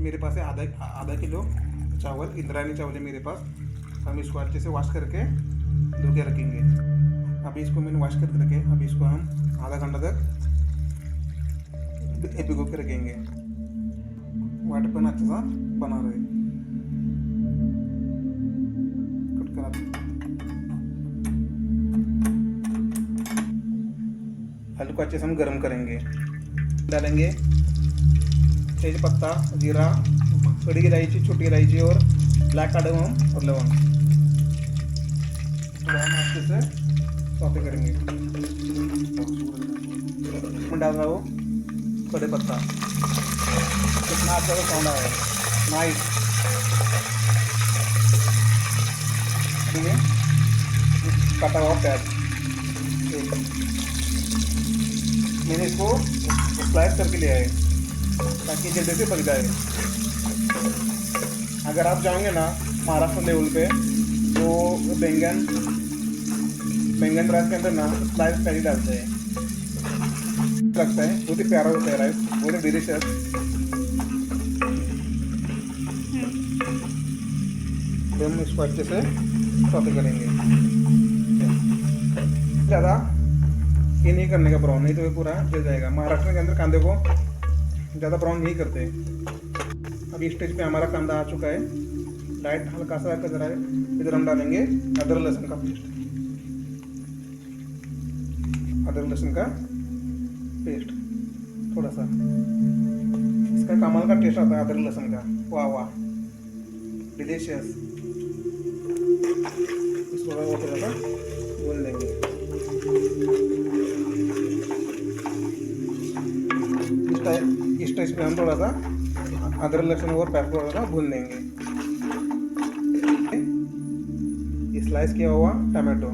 मेरे पास है आधा आधा किलो चावल, इंद्रायणी चावल है मेरे पास। हम इसको अच्छे से वॉश करके धो के रखेंगे। अभी इसको मैंने वॉश करके रखे, अभी इसको हम आधा घंटा तक भिगो के रखेंगे। वाटर पण अच्छा सा बना रहे कट करा। आलू को अच्छे से हम गर्म करेंगे। डालेंगे तेज पत्ता, जीरा, बड़ी इलायची, छोटी इलायची और ब्लैक कार्डमम और लवंग। हम अच्छे से सौते करेंगे। डाल रहा हो कड़ी पत्ता, कितना अच्छा सा साउंड आया है, नाइस। कटा हुआ प्याज मैंने इसको स्लाइस करके लिया है ताकि जल्दी से पक जाए। अगर आप जाओगे ना महाराष्ट्र लेवल पे तो बैंगन राइस के अंदर ना स्लाइस पहले डालते हैं, लगता है बहुत ही प्यारा होता है राइस, बहुत ही डिलीशियस। हम इसको अच्छे से सौते करेंगे। ज़्यादा ये नहीं करने का ब्राउन, नहीं तो ये पूरा जल जाएगा। महाराष्ट्र के अंदर कांदे को ज़्यादा ब्राउन नहीं करते। अभी स्टेज पे हमारा कांदा आ चुका है, लाइट हल्का सा कलर है। इधर हम डालेंगे अदरक लहसुन का पेस्ट, अदरक लहसुन का पेस्ट थोड़ा सा। इसका कमाल का टेस्ट आता है अदरक लहसुन का, वाह वाह डिलीशियस। इसको थोड़ा सा भून लेंगे। इस टाइप पे हम थोड़ा सा अदरक लहसुन और प्याज थोड़ा सा भून लेंगे। स्लाइस किया हुआ टमाटो,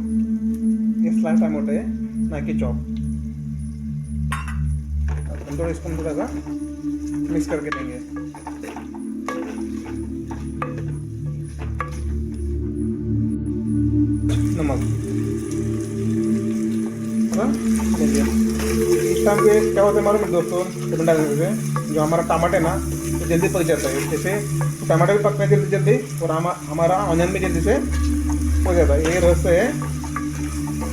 ये स्लाइस टमाटो है ना कि चॉप। हम थोड़ा इसको थोड़ा सा मिक्स करके देंगे। नमक इस टाइम पे क्या होता है मालूम है दोस्तों, टमाटर डालने से जो हमारा टमाटर है ना तो जल्दी पक जाता है। जैसे टमाटर भी पकता है जल्दी जल्दी और हमारा ऑनियन भी जल्दी से हो जाता है। ये रहस्य है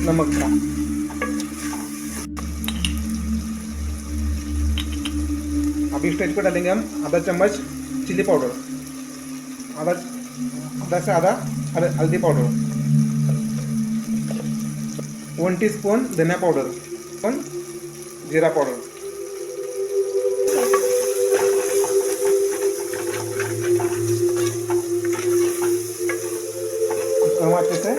नमक का। अभी स्टेज पे डालेंगे हम आधा चम्मच चिली पाउडर, आधा से आधा हल्दी पाउडर, 1 टीस्पून धनिया पाउडर, जीरा पाउडर। इसको हम अच्छे से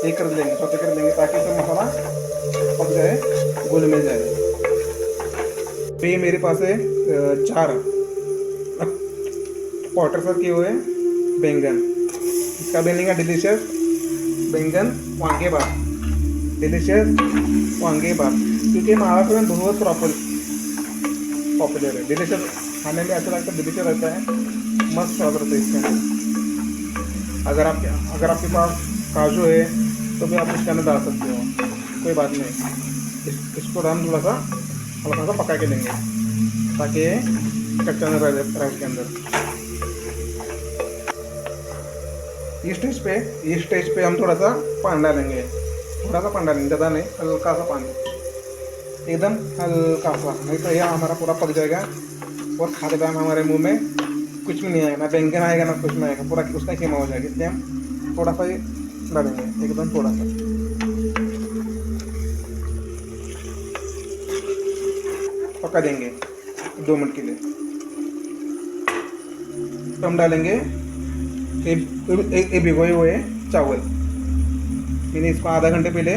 ये कर लेंगे, सौते कर लेंगे ताकि सब मसाला पक जाए, घुल मिल जाए। तो ये मेरे पास है 4 क्वार्टर सर किए हुए बैंगन। इसका बनेगा डिलीशियस बैंगन वांगे भात, डिलीशियस वांगे भात, क्योंकि महाराष्ट्र में बहुत पॉपुलर है। डिलीशियस खाने में अच्छा लगता है, डिलीशियस रहता है, मस्त स्वाद रहता है इसके अंदर। अगर आपके पास काजू है तो भी आप इसके अंदर डाल सकते हो, कोई बात नहीं। इसको हम थोड़ा सा हल्का सा पका के लेंगे ताकि कच्चा न रह जाए राइस के अंदर। इस स्टेज पे हम थोड़ा सा पानी डालेंगे, थोड़ा सा पानी डालेंगे, ज़्यादा नहीं, हल्का सा पानी, एकदम हल्का सा, नहीं तो यह हमारा पूरा पक जाएगा और खाते टाइम हमारे मुंह में कुछ भी नहीं आएगा, ना बैंगन आएगा ना कुछ नहीं आएगा, पूरा उसका कीमा हो जाएगा। इसलिए हम थोड़ा सा ही डालेंगे, एकदम थोड़ा सा। पका देंगे 2 मिनट के लिए। तो हम डालेंगे भिगोए हुए चावल। मैंने इसको आधा घंटे पहले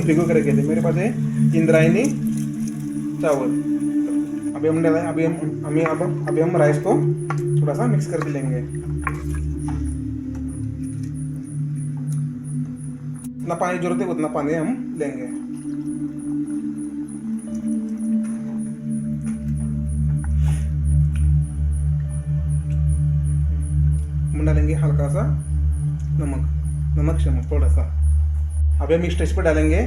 भिगो कर रखे थे। मेरे पास है इंद्रायणी चावल। अभी हम डाला, अभी हम राइस को थोड़ा सा मिक्स करके लेंगे। जितना पानी जरूरत है उतना पानी हम लेंगे। हम डालेंगे हल्का सा नमक शमक थोड़ा सा। अभी हम स्टेज पर डालेंगे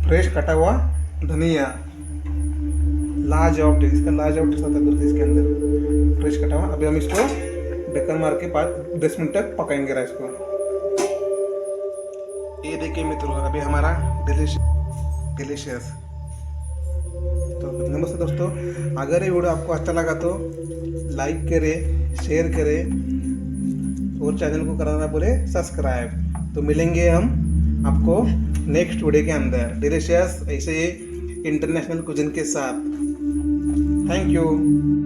फ्रेश कटा हुआ धनिया, लाजवाब टेस्ट, इसका लाजवाब टेस्ट आता है दोस्तों इसके अंदर फ्रेश कटा हुआ। अभी हम इसको ढक्कन मार के 5-10 मिनट तक पकाएंगे राइस को। ये देखिए मित्रों, अभी हमारा डिलीशियस। तो नमस्ते दोस्तों, अगर ये वीडियो आपको अच्छा लगा तो लाइक करें, शेयर करें और चैनल को करना बोले सब्सक्राइब। तो मिलेंगे हम आपको नेक्स्ट वीडियो के अंदर डिलीशियस ऐसे इंटरनेशनल कुजिन के साथ। Thank you.